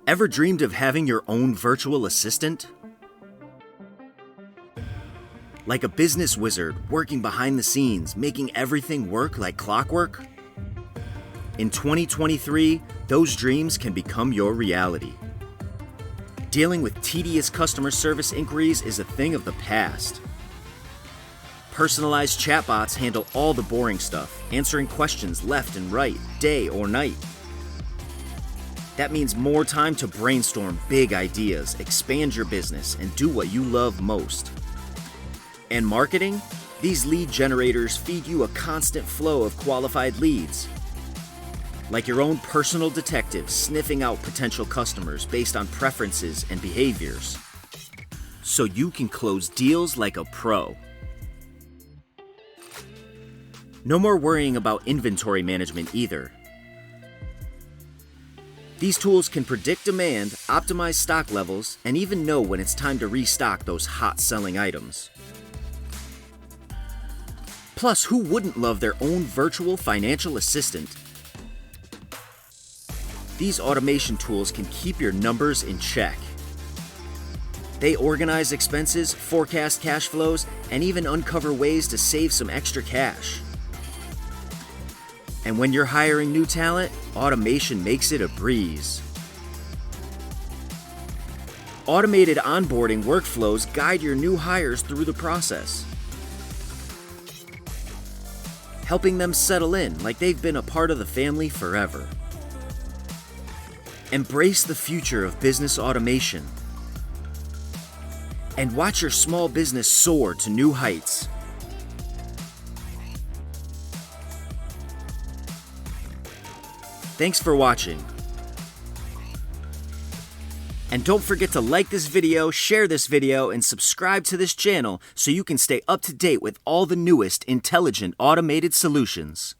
Ever dreamed of having your own virtual assistant? Like a business wizard working behind the scenes, making everything work like clockwork? In 2023, those dreams can become your reality. Dealing with tedious customer service inquiries is a thing of the past. Personalized chatbots handle all the boring stuff, answering questions left and right, day or night. That means more time to brainstorm big ideas, expand your business, and do what you love most. And marketing? These lead generators feed you a constant flow of qualified leads. Like your own personal detective sniffing out potential customers based on preferences and behaviors. So you can close deals like a pro. No more worrying about inventory management either. These tools can predict demand, optimize stock levels, and even know when it's time to restock those hot-selling items. Plus, who wouldn't love their own virtual financial assistant? These automation tools can keep your numbers in check. They organize expenses, forecast cash flows, and even uncover ways to save some extra cash. And when you're hiring new talent, automation makes it a breeze. Automated onboarding workflows guide your new hires through the process, helping them settle in like they've been a part of the family forever. Embrace the future of business automation and watch your small business soar to new heights. Thanks for watching. And don't forget to like this video, share this video, and subscribe to this channel so you can stay up to date with all the newest intelligent automated solutions.